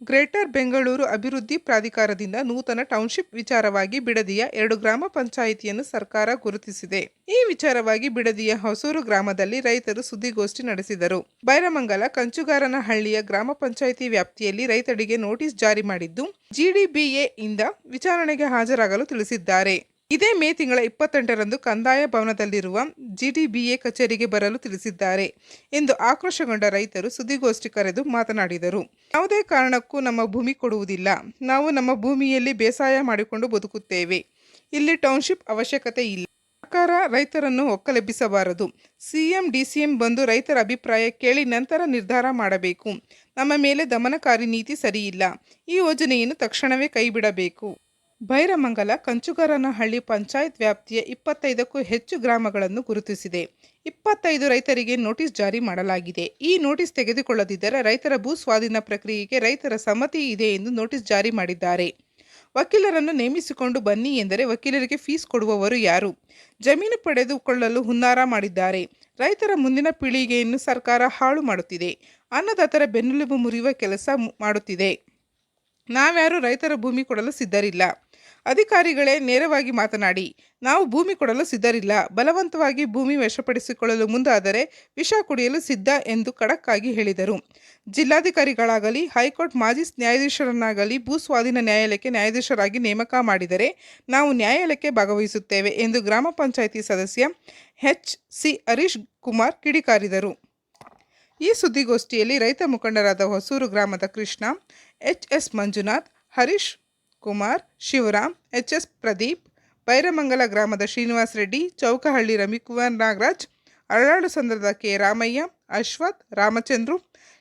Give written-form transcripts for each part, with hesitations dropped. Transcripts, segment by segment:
Greater Bengaluru ಅಭಿವೃದ್ಧಿ ಪ್ರಾಧಿಕಾರದಿಂದ ನೂತನ ಟೌನ್ಶಿಪ್ ವಿಚಾರವಾಗಿ ಬಿಡದಿಯ 2 ಗ್ರಾಮ ಪಂಚಾಯಿತಿಯನ್ನು ಸರ್ಕಾರ ಗುರುತಿಸಿದೆ. ಈ ವಿಚಾರವಾಗಿ ಬಿಡದಿಯ ಹೊಸೂರು ಗ್ರಾಮದಲ್ಲಿ ರೈತರು ಸುದ್ದಿಗೋಷ್ಠಿ ನಡೆಸಿದರು. ಬೈರಮಂಗಲ ಕಂಚುಗಾರನಹಳ್ಳಿಯ ಗ್ರಾಮ ಪಂಚಾಯಿತಿ ವ್ಯಾಪ್ತಿಯಲ್ಲಿ ರೈತರಿಗೆ ನೋಟಿಸ್ ಜಾರಿ ಮಾಡಿದ್ದು, ಜಿಡಿಬಿಎ ಇಂದ ವಿಚಾರಣೆಗೆ ಹಾಜರಾಗಲು ತಿಳಿಸಿದ್ದಾರೆ. ಇದೇ ಮೇ ತಿಂಗಳ 28ರಂದು ಕಂದಾಯ ಭವನದಲ್ಲಿರುವ ಜಿಡಿಬಿಎ ಕಚೇರಿಗೆ ಬರಲು ತಿಳಿಸಿದ್ದಾರೆ ಎಂದು ಆಕ್ರೋಶಗೊಂಡ ರೈತರು ಸುದ್ದಿಗೋಷ್ಠಿ ಕರೆದು ಮಾತನಾಡಿದರು. ಯಾವುದೇ ಕಾರಣಕ್ಕೂ ನಮ್ಮ ಭೂಮಿ ಕೊಡುವುದಿಲ್ಲ. ನಾವು ನಮ್ಮ ಭೂಮಿಯಲ್ಲಿ ಬೇಸಾಯ ಮಾಡಿಕೊಂಡು ಬದುಕುತ್ತೇವೆ. ಇಲ್ಲಿ ಟೌನ್ಶಿಪ್ ಅವಶ್ಯಕತೆ ಇಲ್ಲ. ಸರ್ಕಾರ ರೈತರನ್ನು ಒಕ್ಕಲೆಬ್ಬಿಸಬಾರದು. ಸಿಎಂ ಡಿಸಿಎಂ ಬಂದು ರೈತರ ಅಭಿಪ್ರಾಯ ಕೇಳಿ ನಂತರ ನಿರ್ಧಾರ ಮಾಡಬೇಕು. ನಮ್ಮ ಮೇಲೆ ದಮನಕಾರಿ ನೀತಿ ಸರಿಯಿಲ್ಲ. ಈ ಯೋಜನೆಯನ್ನು ತಕ್ಷಣವೇ ಕೈಬಿಡಬೇಕು. ಬೈರಮಂಗಲ ಕಂಚುಗಾರನಹಳ್ಳಿ ಪಂಚಾಯತ್ ವ್ಯಾಪ್ತಿಯ 25ಕ್ಕೂ ಹೆಚ್ಚು ಗ್ರಾಮಗಳನ್ನು ಗುರುತಿಸಿದೆ. 25 ರೈತರಿಗೆ ನೋಟಿಸ್ ಜಾರಿ ಮಾಡಲಾಗಿದೆ. ಈ ನೋಟಿಸ್ ತೆಗೆದುಕೊಳ್ಳದಿದ್ದರೆ ರೈತರ ಭೂ ಸ್ವಾಧೀನ ಪ್ರಕ್ರಿಯೆಗೆ ರೈತರ ಸಮ್ಮತಿ ಇದೆ ಎಂದು ನೋಟಿಸ್ ಜಾರಿ ಮಾಡಿದ್ದಾರೆ. ವಕೀಲರನ್ನು ನೇಮಿಸಿಕೊಂಡು ಬನ್ನಿ ಎಂದರೆ ವಕೀಲರಿಗೆ ಫೀಸ್ ಕೊಡುವವರು ಯಾರು? ಜಮೀನು ಪಡೆದುಕೊಳ್ಳಲು ಹುನ್ನಾರ ಮಾಡಿದ್ದಾರೆ. ರೈತರ ಮುಂದಿನ ಪೀಳಿಗೆಯನ್ನು ಸರ್ಕಾರ ಹಾಳು ಮಾಡುತ್ತಿದೆ. ಅನ್ನದಾತರ ಬೆನ್ನೆಲುಬು ಮುರಿಯುವ ಕೆಲಸ ಮಾಡುತ್ತಿದೆ. ನಾವ್ಯಾರು ರೈತರ ಭೂಮಿ ಕೊಡಲು ಸಿದ್ಧರಿಲ್ಲ. ಅಧಿಕಾರಿಗಳೇ ನೇರವಾಗಿ ಮಾತನಾಡಿ. ನಾವು ಭೂಮಿ ಕೊಡಲು ಸಿದ್ಧರಿಲ್ಲ. ಬಲವಂತವಾಗಿ ಭೂಮಿ ವಶಪಡಿಸಿಕೊಳ್ಳಲು ಮುಂದಾದರೆ ವಿಷ ಕುಡಿಯಲು ಸಿದ್ಧ ಎಂದು ಖಡಕ್ ಆಗಿ ಹೇಳಿದರು. ಜಿಲ್ಲಾಧಿಕಾರಿಗಳಾಗಲಿ ಹೈಕೋರ್ಟ್ ಮಾಜಿ ನ್ಯಾಯಾಧೀಶರನ್ನಾಗಲಿ ಭೂ ಸ್ವಾಧೀನ ನ್ಯಾಯಾಲಯಕ್ಕೆ ನ್ಯಾಯಾಧೀಶರಾಗಿ ನೇಮಕ ಮಾಡಿದರೆ ನಾವು ನ್ಯಾಯಾಲಯಕ್ಕೆ ಭಾಗವಹಿಸುತ್ತೇವೆ ಎಂದು ಗ್ರಾಮ ಪಂಚಾಯಿತಿ ಸದಸ್ಯ ಎಚ್.ಸಿ. ಹರೀಶ್ ಕುಮಾರ್ ಕಿಡಿಕಾರಿದರು. ಈ ಸುದ್ದಿಗೋಷ್ಠಿಯಲ್ಲಿ ರೈತ ಮುಖಂಡರಾದ ಹೊಸೂರು ಗ್ರಾಮದ ಕೃಷ್ಣ, ಎಚ್.ಎಸ್. ಮಂಜುನಾಥ್, ಹರೀಶ್ ಕುಮಾರ್, ಶಿವರಾಮ್, ಎಚ್.ಎಸ್. ಪ್ರದೀಪ್, ಬೈರಮಂಗಲ ಗ್ರಾಮದ ಶ್ರೀನಿವಾಸ್ ರೆಡ್ಡಿ, ಚೌಕಹಳ್ಳಿ ರವಿಕುಮಾರ್ ನಾಗರಾಜ್, ಅರಳಾಡು ಸಂದ್ರದ ಕೆ. ರಾಮಯ್ಯ, ಅಶ್ವಥ್, ರಾಮಚಂದ್ರು,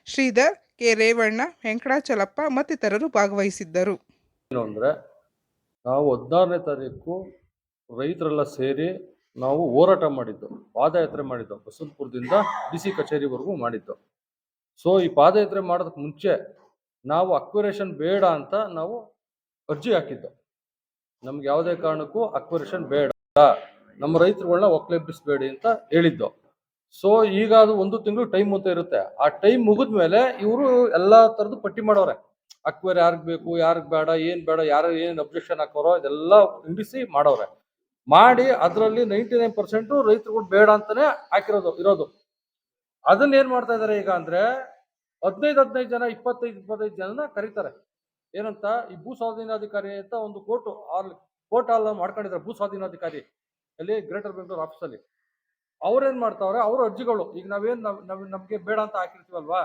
ಶ್ರೀಧರ್, ಕೆ. ರೇವಣ್ಣ, ವೆಂಕಟಾಚಲಪ್ಪ ಮತ್ತಿತರರು ಭಾಗವಹಿಸಿದ್ದರು. ಅಂದರೆ ನಾವು 16ನೇ ತಾರೀಕು ರೈತರೆಲ್ಲ ಸೇರಿ ನಾವು ಹೋರಾಟ ಮಾಡಿದ್ದು, ಪಾದಯಾತ್ರೆ ಮಾಡಿದ್ದು, ಬಸವನಪುರದಿಂದ ಡಿ.ಸಿ ಕಚೇರಿವರೆಗೂ ಮಾಡಿದ್ದು. ಸೊ ಈ ಪಾದಯಾತ್ರೆ ಮಾಡೋದಕ್ಕೆ ಮುಂಚೆ ನಾವು ಅಕ್ವಿರೇಷನ್ ಬೇಡ ಅಂತ ನಾವು ಅರ್ಜಿ ಹಾಕಿದ್ದು. ನಮ್ಗೆ ಯಾವುದೇ ಕಾರಣಕ್ಕೂ ಅಕ್ವಿರೇಷನ್ ಬೇಡ, ನಮ್ಮ ರೈತರುಗಳನ್ನ ಒಕ್ಕಲೆಬ್ಬಿಸಬೇಡಿ ಅಂತ ಹೇಳಿದ್ದು. ಸೊ ಈಗ ಅದು 1 ತಿಂಗಳು ಟೈಮ್ ಅಂತ ಇರುತ್ತೆ. ಆ ಟೈಮ್ ಮುಗಿದ್ಮೇಲೆ ಇವರು ಎಲ್ಲ ಥರದ್ದು ಪಟ್ಟಿ ಮಾಡೋರೆ. ಅಕ್ವೇರ್ ಯಾರಿಗೆ ಬೇಕು, ಯಾರಿಗೆ ಬೇಡ, ಏನು ಬೇಡ, ಯಾರು ಏನು ಅಬ್ಜೆಕ್ಷನ್ ಹಾಕೋರೋ ಇದೆಲ್ಲ ಇಂಡಿಸಿ ಮಾಡೋರೆ. ಮಾಡಿ ಅದರಲ್ಲಿ 99% ರೈತರುಗಳು ಬೇಡ ಅಂತಾನೆ ಇರೋದು. ಅದನ್ನ ಏನ್ ಮಾಡ್ತಾ ಇದಾರೆ ಈಗ ಅಂದ್ರೆ 15 ಜನ 25 ಜನನ ಕರೀತಾರೆ. ಏನಂತ, ಈ ಭೂ ಸ್ವಾಧೀನಾಧಿಕಾರಿ ಅಂತ ಒಂದು ಕೋರ್ಟ್ ಹಾಲ್ ಮಾಡ್ಕೊಂಡಿದ್ದಾರೆ. ಭೂ ಸ್ವಾಧೀನಾಧಿಕಾರಿ ಅಲ್ಲಿ ಗ್ರೇಟರ್ ಬೆಂಗಳೂರು ಆಫೀಸಲ್ಲಿ ಅವ್ರೇನ್ ಮಾಡ್ತಾವ್ರೆ, ಅವ್ರ ಅರ್ಜಿಗಳು ಈಗ ನಮ್ಗೆ ಬೇಡ ಅಂತ ಹಾಕಿರ್ತೀವಲ್ವಾ,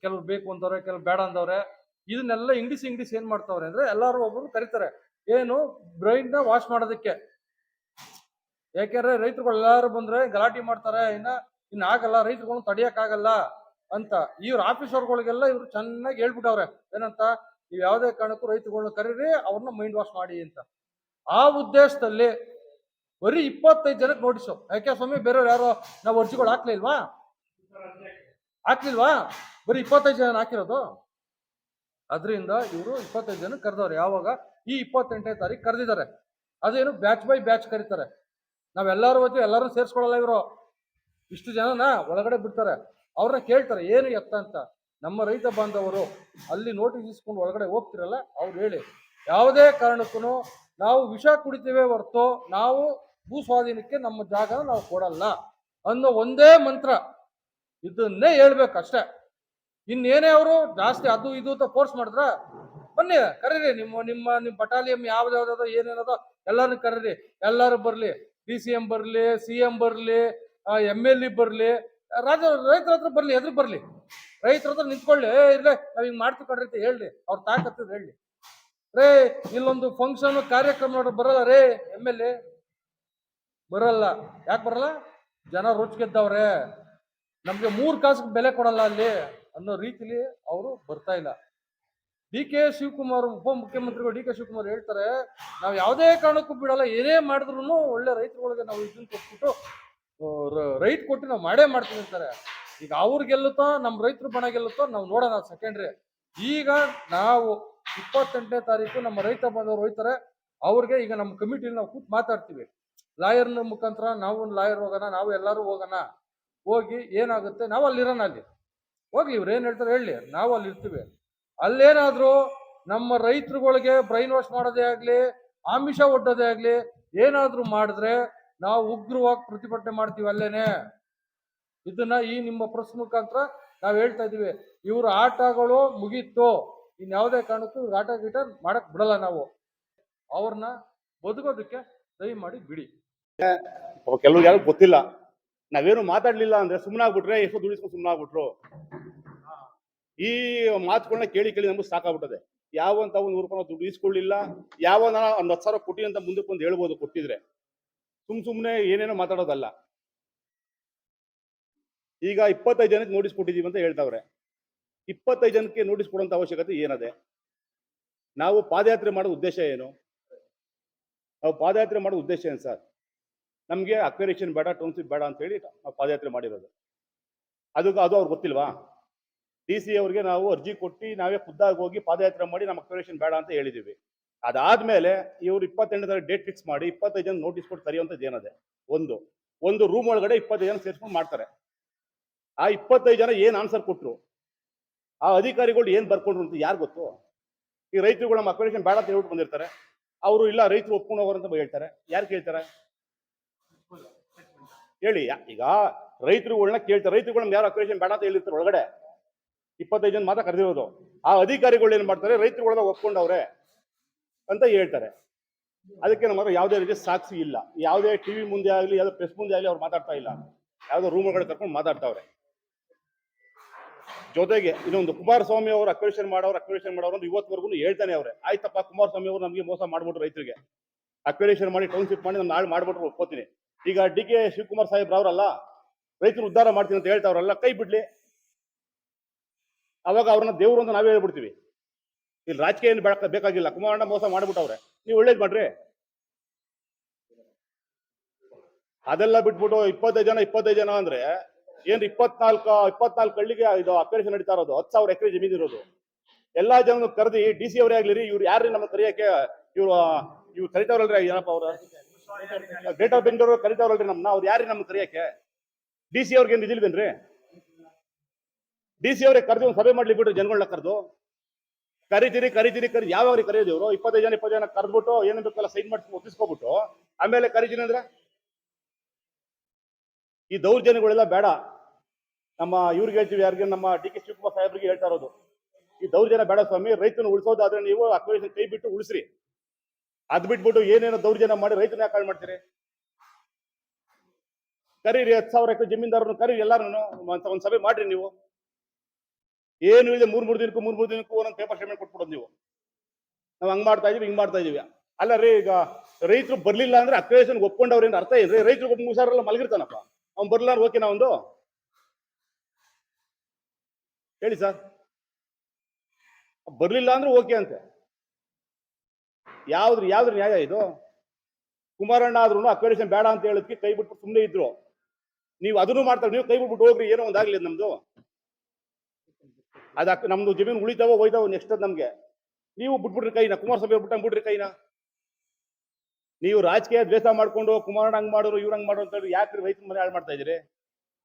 ಕೆಲವ್ರು ಬೇಕು ಅಂತವ್ರೆ, ಕೆಲವ್ರು ಬೇಡ ಅಂದವ್ರೆ. ಇದನ್ನೆಲ್ಲ ಇಂಗ್ಲಿಷ್ ಏನ್ ಮಾಡ್ತಾವ್ರೆ ಅಂದ್ರೆ ಎಲ್ಲಾರು ಒಬ್ಬರು ಕರೀತಾರೆ. ಏನು, ಬ್ರೈನ್ ನ ವಾಶ್ ಮಾಡೋದಕ್ಕೆ. ಯಾಕೆಂದ್ರೆ ರೈತರುಗಳು ಎಲ್ಲಾರು ಬಂದ್ರೆ ಗಲಾಟೆ ಮಾಡ್ತಾರೆ, ಇನ್ನ ಆಗಲ್ಲ, ರೈತರುಗಳನ್ನ ತಡಿಯಕ್ ಆಗಲ್ಲ ಅಂತ ಇವ್ರ ಆಫೀಸರ್ಗಳಿಗೆಲ್ಲ ಇವ್ರು ಚೆನ್ನಾಗಿ ಹೇಳ್ಬಿಟ್ಟವ್ರೆ. ಏನಂತ, ನೀವು ಯಾವುದೇ ಕಾರಣಕ್ಕೂ ರೈತರುಗಳನ್ನ ಕರೀರಿ, ಅವ್ರನ್ನ ಮೈಂಡ್ ವಾಶ್ ಮಾಡಿ ಅಂತ. ಆ ಉದ್ದೇಶದಲ್ಲಿ ಬರೀ 25 ಜನಕ್ಕೆ ನೋಟಿಸು. ಯಾಕೆ ಸ್ವಾಮಿ, ಬೇರೆಯವ್ರು ಯಾರೋ ನಾವು ಅರ್ಜಿಗಳು ಹಾಕ್ಲಿಲ್ವಾ? ಬರೀ 25 ಜನ ಹಾಕಿರೋದು. ಅದರಿಂದ ಇವರು 25 ಜನ ಕರೆದವ್ರೆ. ಯಾವಾಗ, ಈ 28ನೇ ತಾರೀಕು ಕರೆದಿದ್ದಾರೆ. ಅದೇನು ಬ್ಯಾಚ್ ಬೈ ಬ್ಯಾಚ್ ಕರೀತಾರೆ. ನಾವೆಲ್ಲರೂ ಹೋಗ್ತೀವಿ, ಎಲ್ಲರೂ ಸೇರಿಸ್ಕೊಳ್ಳಲ್ಲ. ಇವರು ಇಷ್ಟು ಜನನ ಒಳಗಡೆ ಬಿಡ್ತಾರೆ. ಅವ್ರನ್ನ ಕೇಳ್ತಾರೆ ಏನು ಎತ್ತ ಅಂತ. ನಮ್ಮ ರೈತ ಬಾಂಧವರು ಅಲ್ಲಿ ನೋಟಿಸ್ ಇಸ್ಕೊಂಡು ಒಳಗಡೆ ಹೋಗ್ತಿರಲ್ಲ, ಅವ್ರು ಹೇಳಿ ಯಾವುದೇ ಕಾರಣಕ್ಕೂ ನಾವು ವಿಷ ಕುಡಿತೀವಿ ಹೊರತು ನಾವು ಭೂ ಸ್ವಾಧೀನಕ್ಕೆ ನಮ್ಮ ಜಾಗ ನಾವು ಕೊಡಲ್ಲ ಅನ್ನೋ ಒಂದೇ ಮಂತ್ರ, ಇದನ್ನೇ ಹೇಳ್ಬೇಕಷ್ಟೇ. ಇನ್ನೇನೇ ಅವರು ಜಾಸ್ತಿ ಅದು ಇದು ಅಂತ ಫೋರ್ಸ್ ಮಾಡಿದ್ರ, ಬನ್ನಿ ಕರೀರಿ, ನಿಮ್ಮ ಬಟಾಲಿಯಂ ಯಾವ್ದಾವ್ದೋ ಏನೇನದೋ ಎಲ್ಲಾರು ಕರೀರಿ, ಎಲ್ಲಾರು ಬರ್ಲಿ, DCM ಬರ್ಲಿ, CM ಬರ್ಲಿ, MLE ಬರ್ಲಿ, ರೈತರ ಹತ್ರ ಬರ್ಲಿ, ಎದುರು ಬರ್ಲಿ, ರೈತರ ಹತ್ರ ನಿಂತ್ಕೊಳ್ಳಿ. ಇರ್ಲೇ ನಾವ್ ಹಿಂಗ್ ಮಾಡ್ತಿಕೊಂಡ್ರಿ ಅಂತ ಹೇಳ್ರಿ, ಅವ್ರ ತಾಕತ್ತಿದ್ ಹೇಳಿ. ರೇ, ಇಲ್ಲೊಂದು ಫಂಕ್ಷನ್ ಕಾರ್ಯಕ್ರಮ ನೋಡ್ರಿ, ಬರಲ್ಲ ರೇ MLE, ಬರಲ್ಲ. ಯಾಕೆ ಬರಲ್ಲ? ಜನ ರುಚಿಗೆದ್ದವ್ರೆ, ನಮ್ಗೆ 3 ಕಾಸಿಗೆ ಬೆಲೆ ಕೊಡಲ್ಲ ಅಲ್ಲಿ ಅನ್ನೋ ರೀತಿಲಿ ಅವರು ಬರ್ತಾ ಇಲ್ಲ. DK ಶಿವಕುಮಾರ್, ಉಪಮುಖ್ಯಮಂತ್ರಿಗಳು DK ಶಿವಕುಮಾರ್ ಹೇಳ್ತಾರೆ, ನಾವು ಯಾವುದೇ ಕಾರಣಕ್ಕೂ ಬಿಡಲ್ಲ, ಏನೇ ಮಾಡಿದ್ರು ಒಳ್ಳೆ ರೈತರುಗಳಿಗೆ ನಾವು ಇದನ್ನ ಕೊಟ್ಬಿಟ್ಟು ರೈಟ್ ಕೊಟ್ಟು ನಾವು ಮಾಡೇ ಮಾಡ್ತೀವಿ ಅಂತಾರೆ. ಈಗ ಅವ್ರು ಗೆಲ್ಲುತ್ತೋ ನಮ್ಮ ರೈತರು ಬಣ ಗೆಲ್ಲುತ್ತೋ ನಾವು ನೋಡೋಣ, ಸೆಕೆಂಡ್ರಿ. ಈಗ ನಾವು 28ನೇ ತಾರೀಕು ನಮ್ಮ ರೈತ ಬಂದವರು ಹೋಯ್ತಾರೆ. ಅವ್ರಿಗೆ ಈಗ ನಮ್ಮ ಕಮಿಟಿಲಿ ನಾವು ಕೂತ್ ಮಾತಾಡ್ತೀವಿ. ಲಾಯರ್ನ ಮುಖಾಂತರ ನಾವು ಲಾಯರ್ ಹೋಗೋಣ, ನಾವು ಎಲ್ಲರೂ ಹೋಗೋಣ. ಹೋಗಿ ಏನಾಗುತ್ತೆ ನಾವು ಅಲ್ಲಿರೋಣ, ಅಲ್ಲಿ ಹೋಗ್ಲಿ, ಇವ್ರು ಏನ್ ಹೇಳ್ತಾರೆ ಹೇಳಿ, ನಾವು ಅಲ್ಲಿ ಇರ್ತೀವಿ. ಅಲ್ಲೇನಾದ್ರೂ ನಮ್ಮ ರೈತರುಗಳಿಗೆ ಬ್ರೈನ್ ವಾಶ್ ಮಾಡೋದೇ ಆಗ್ಲಿ, ಆಮಿಷ ಒಡ್ಡೋದೇ ಆಗ್ಲಿ ಏನಾದ್ರೂ ಮಾಡಿದ್ರೆ ನಾವು ಉಗ್ರವಾಗಿ ಪ್ರತಿಭಟನೆ ಮಾಡ್ತೀವಿ ಅಲ್ಲೇನೆ. ಇದನ್ನ ಈ ನಿಮ್ಮ ಪ್ರೆಸ್ ಮುಖಾಂತರ ನಾವು ಹೇಳ್ತಾ ಇದೀವಿ. ಇವ್ರ ಆಟಗಳು ಮುಗೀತು, ಇನ್ಯಾವುದೇ ಕಾರಣಕ್ಕೂ ಇವ್ರ ಆಟ ಗೀಟ ಮಾಡಕ್ ಬಿಡಲ್ಲ ನಾವು. ಅವ್ರನ್ನ ಬದುಕೋದಕ್ಕೆ ದಯಮಾಡಿ ಬಿಡಿ. ಕೆಲವ್ರು ಯಾರು ಗೊತ್ತಿಲ್ಲ, ನಾವೇನು ಮಾತಾಡ್ಲಿಲ್ಲ ಅಂದ್ರೆ ಸುಮ್ಮನಾಗ್ಬಿಟ್ರೆ ಎಷ್ಟು ದುಡಿಸ್ಕೊಂಡು ಸುಮ್ಮನಾಗ್ಬಿಟ್ರು. ಈ ಮಾತುಗಳನ್ನ ಕೇಳಿ ಕೇಳಿ ನಮ್ಗೆ ಸಾಕಾಗ್ಬಿಟ್ಟದೆ. ಯಾವಂತ ಒಂದು 100 ರೂಪಾಯಿ ದುಡ್ಡು ಇಸ್ಕೊಳ್ಳಿಲ್ಲ, ಯಾವನ ಒಂದು 10,000 ಕೊಟ್ಟಿ ಅಂತ ಮುಂದಕ್ಕೆ ಒಂದು ಹೇಳ್ಬೋದು ಕೊಟ್ಟಿದ್ರೆ. ಸುಮ್ನೆ ಏನೇನೋ ಮಾತಾಡೋದಲ್ಲ. ಈಗ 25 ಜನಕ್ಕೆ ನೋಟಿಸ್ ಕೊಟ್ಟಿದೀವಿ ಅಂತ ಹೇಳ್ತಾವ್ರೆ. 25 ಜನಕ್ಕೆ ನೋಟಿಸ್ ಕೊಡುವಂತ ಅವಶ್ಯಕತೆ ಏನದೆ? ನಾವು ಪಾದಯಾತ್ರೆ ಮಾಡೋ ಉದ್ದೇಶ ಏನು? ನಾವು ಪಾದಯಾತ್ರೆ ಮಾಡೋ ಉದ್ದೇಶ ಏನು ಸರ್? ನಮಗೆ ಅಕ್ವೇರೇಷನ್ ಬೇಡ, ಟೌನ್ಶಿಪ್ ಬೇಡ ಅಂತ ಹೇಳಿ ನಾವು ಪಾದಯಾತ್ರೆ ಮಾಡಿರೋದು. ಅದು ಅವ್ರಿಗೆ ಗೊತ್ತಿಲ್ವಾ? DC ಅವ್ರಿಗೆ ನಾವು ಅರ್ಜಿ ಕೊಟ್ಟು ನಾವೇ ಖುದ್ದಾಗಿ ಹೋಗಿ ಪಾದಯಾತ್ರೆ ಮಾಡಿ ನಮ್ಮ ಅಕ್ವೇರೇಷನ್ ಬೇಡ ಅಂತ ಹೇಳಿದೀವಿ. ಅದಾದ್ಮೇಲೆ ಇವ್ರು 28 ಡೇಟ್ ಫಿಕ್ಸ್ ಮಾಡಿ 25 ಜನ ನೋಟಿಸ್ ಕೊಟ್ಟು ಕರೆಯುವಂಥದ್ದು ಏನದೆ? ಒಂದು ರೂಮ್ ಒಳಗಡೆ 25 ಜನ ಸೇರ್ಸ್ಕೊಂಡು ಮಾಡ್ತಾರೆ. ಆ 25 ಜನ ಏನ್ ಆನ್ಸರ್ ಕೊಟ್ರು, ಆ ಅಧಿಕಾರಿಗಳು ಏನ್ ಬರ್ಕೊಂಡ್ರು ಅಂತ ಯಾರು ಗೊತ್ತು? ಈ ರೈತರುಗಳು ನಮ್ಮ ಅಕ್ವೇರೇಷನ್ ಬೇಡ ಅಂತ ಹೇಳ್ಬಿಟ್ಟು ಬಂದಿರ್ತಾರೆ. ಅವರು ಇಲ್ಲ ರೈತರು ಒಪ್ಕೊಂಡು ಹೋಗೋರಂತ ಹೇಳ್ತಾರೆ. ಯಾರು ಕೇಳ್ತಾರೆ ಹೇಳಿ? ಈಗ ರೈತರುಗಳನ್ನ ಕೇಳ್ತಾರೆ. ರೈತರುಗಳನ್ನ ಯಾರು ಅಕ್ವೇರೇಷನ್ ಬೇಡ ಅಂತ ಹೇಳಿರ್ತಾರೆ ಒಳಗಡೆ. 25 ಜನ ಮಾತ್ರ ಕರೆದಿರೋದು. ಆ ಅಧಿಕಾರಿಗಳು ಏನ್ ಮಾಡ್ತಾರೆ, ರೈತರುಗಳನ್ನ ಒಪ್ಕೊಂಡವ್ರೆ ಅಂತ ಹೇಳ್ತಾರೆ. ಅದಕ್ಕೆ ನಮ್ಮ ಹತ್ರ ಯಾವುದೇ ರೀತಿ ಸಾಕ್ಷಿ ಇಲ್ಲ. ಯಾವುದೇ ಟಿವಿ ಮುಂದೆ ಆಗ್ಲಿ, ಯಾವುದೇ ಪ್ರೆಸ್ ಮುಂದೆ ಆಗ್ಲಿ ಅವ್ರು ಮಾತಾಡ್ತಾ ಇಲ್ಲ. ಯಾವುದೋ ರೂಮ್ ಒಳಗಡೆ ಕರ್ಕೊಂಡು ಮಾತಾಡ್ತಾವ್ರೆ. ಜೊತೆಗೆ ಇನ್ನೊಂದು, ಕುಮಾರಸ್ವಾಮಿ ಅವರು ಅಕ್ವೇರೇಷನ್ ಮಾಡೋರು ಅಂತ ಇವತ್ತವರೆಗೂ ಹೇಳ್ತಾನೆ ಅವ್ರೆ. ಆಯ್ತಪ್ಪ, ಕುಮಾರಸ್ವಾಮಿ ಅವರು ನಮಗೆ ಮೋಸ ಮಾಡ್ಬಿಟ್ರು, ರೈತರಿಗೆ ಅಕ್ವೇರೇಷನ್ ಮಾಡಿ ಟೌನ್ಶಿಪ್ ಮಾಡಿ ನಮ್ಮ ನಾಳೆ ಮಾಡ್ಬಿಟ್ರು, ಒಪ್ಕೋತೀನಿ. ಈಗ DK ಶಿವಕುಮಾರ್ ಸಾಹೇಬ್ರ ಅವರಲ್ಲ, ರೈತರು ಉದ್ಧಾರ ಮಾಡ್ತೀನಿ ಅಂತ ಹೇಳ್ತಾವ್ರಲ್ಲ, ಕೈ ಬಿಡ್ಲಿ. ಅವಾಗ ಅವ್ರನ್ನ ದೇವ್ರು ಅಂತ ನಾವೇ ಹೇಳ್ಬಿಡ್ತೀವಿ. ಇಲ್ಲಿ ರಾಜಕೀಯ ಏನು ಬೇಕಾಗಿಲ್ಲ. ಕುಮಾರಣ್ಣ ಮೋಸ ಮಾಡ್ಬಿಟ್ಟವ್ರೆ, ನೀವು ಒಳ್ಳೇದ್ ಮಾಡ್ರಿ. ಅದೆಲ್ಲ ಬಿಟ್ಬಿಟ್ಟು 25 ಜನ ಅಂದ್ರೆ ಏನ್ 24 ಹಳ್ಳಿಗೆ ಇದು ಅಕ್ವೇರೇಷನ್ ನಡೀತಾ ಇರೋದು. 10,000 ಎಕರೆ ಜಮೀನು ಇರೋದು. ಎಲ್ಲಾ ಜನ ಕರೆದಿ DC ಅವರೇ ಆಗ್ಲಿರಿ, ಇವ್ರು ಯಾರೇ ನಮ್ಮ ಕರೆಯಕ್ಕೆ, ಇವ್ರು ಕರಿತಾವ್ರಲ್ರಿ, ಏನಪ್ಪ ಅವ್ರ ಗ್ರೇಟರ್ ಬೆಂಗಳೂರು ಕರಿತಾವ್ರಲ್ರಿ ನಮ್ಮನ್ನ, ಅವ್ರು ಯಾರೇ ನಮ್ಗೆ ಕರೆಯಕ್ಕೆ? DC ಅವ್ರಿಗೆ ಏನ್ ಇದಿಲ್ವೇನ್ರಿ? DC ಅವರೇ ಕರೆದು ಒಂದು ಸಭೆ ಮಾಡ್ಲಿ ಬಿಟ್ರು, ಜನಗಳನ್ನ ಕರೆದು ಕರಿತೀರಿ ಯಾವಾಗ ಕರೆಯೋದು? ಇವರು 25 ಜನ ಕರೆದ್ಬಿಟ್ಟು ಏನೇನ್ ಬೇಕಲ್ಲ ಸೈನ್ ಮಾಡಿ ಒಪ್ಪಿಸ್ಕೊಬಿಟ್ಟು ಆಮೇಲೆ ಕರಿತೀನಿ ಅಂದ್ರೆ ಈ ದೌರ್ಜನ್ಯಗಳೆಲ್ಲ ಬೇಡ. ನಮ್ಮ ಇವ್ರಿಗೆ ಹೇಳ್ತೀವಿ, ಯಾರಿಗೆ? ನಮ್ಮ DK ಶಿವಕುಮಾರ್ ಸಾಹೇಬ್ರಿಗೆ ಹೇಳ್ತಾ ಇರೋದು, ಈ ದೌರ್ಜನ್ಯ ಬೇಡ ಸ್ವಾಮಿ. ರೈತನ ಉಳಿಸೋದಾದ್ರೆ ನೀವು ಅಕ್ವೇರೇಷನ್ ಕೈ ಬಿಟ್ಟು ಉಳಿಸ್ರಿ. ಅದ್ ಬಿಟ್ಬಿಟ್ಟು ಏನೇನೋ ದೌರ್ಜನ್ಯ ಮಾಡಿ ರೈತನ ಯಾಕೆ ಹಾಳು ಮಾಡ್ತೀರಿ? ಕರೀರಿ, 10,000 ಎಕರೆ ಜಮೀನ್ದಾರನ್ನು ಕರೀರಿ, ಎಲ್ಲಾರು ಒಂದ್ ಸಭೆ ಮಾಡ್ರಿ. ನೀವು ಏನು ಇದೆ, 3 ದಿನಕ್ಕೂ ಒಂದೊಂದು ಪೇಪರ್ ಸ್ಟೇಟ್ಮೆಂಟ್ ಕೊಟ್ಬಿಡೋದು ನೀವು. ನಾವು ಹಂಗ್ ಮಾಡ್ತಾ ಇದೀವಿ, ಹಿಂಗ್ ಮಾಡ್ತಾ ಇದೀವಿ. ಅಲ್ಲ ರೀ, ಈಗ ರೈತರು ಬರ್ಲಿಲ್ಲ ಅಂದ್ರೆ ಅಕ್ವೇರೇಷನ್ ಒಪ್ಕೊಂಡವ್ರೇನು ಅರ್ಥ ಏನ್ರಿ? ರೈತರು ಒಬ್ಬ ಮುಸಾರೆಲ್ಲ ಮಲಗಿರ್ತಾನಪ್ಪ, ಅವ್ನು ಬರ್ಲಿಲ್ಲ ಅಂದ್ರೆ ಓಕೆನಾ ಒಂದು? ಹೇಳಿ ಸರ್, ಬರ್ಲಿಲ್ಲ ಅಂದ್ರೆ ಓಕೆ ಅಂತೆ. ಯಾವ್ದ್ರ ನ್ಯಾಯ ಇದು? ಕುಮಾರಣ್ಣ ಆದ್ರೂ ಅಕ್ವೇರೇಷನ್ ಬೇಡ ಅಂತ ಹೇಳೋದಕ್ಕೆ ಕೈ ಬಿಟ್ಟು ಸುಮ್ಮನೆ ಇದ್ರು. ನೀವು ಅದನ್ನು ಮಾಡ್ತಾರೆ, ನೀವು ಕೈ ಬಿಟ್ಬಿಟ್ಟು ಹೋಗ್ರಿ, ಏನೋ ಒಂದಾಗ್ಲಿ ನಮ್ದು. ನಮ್ದು ಜಮೀನು ಉಳಿತಾವೋ ಹೋಯ್ತಾವೋ ನೆಕ್ಸ್ಟ್ ನಮ್ಗೆ. ನೀವು ಬಿಟ್ಬಿಟ್ರಿ ಕೈನ, ಕುಮಾರಸ್ವಾಮಿ ಬಿಟ್ಬಿಟ್ರಿ ಕೈನ. ನೀವು ರಾಜಕೀಯ ದ್ವೇಷ ಮಾಡ್ಕೊಂಡು ಕುಮಾರಣ್ಣ ಹಂಗ್ ಮಾಡೋರು, ಇವ್ರು ಹಂಗ್ ಮಾಡೋರು ಅಂತ ಹೇಳಿ ಯಾಕೆ ರೈತರ ಮನೆ ಹಾಳು ಮಾಡ್ತಾ ಇದೀರಿ?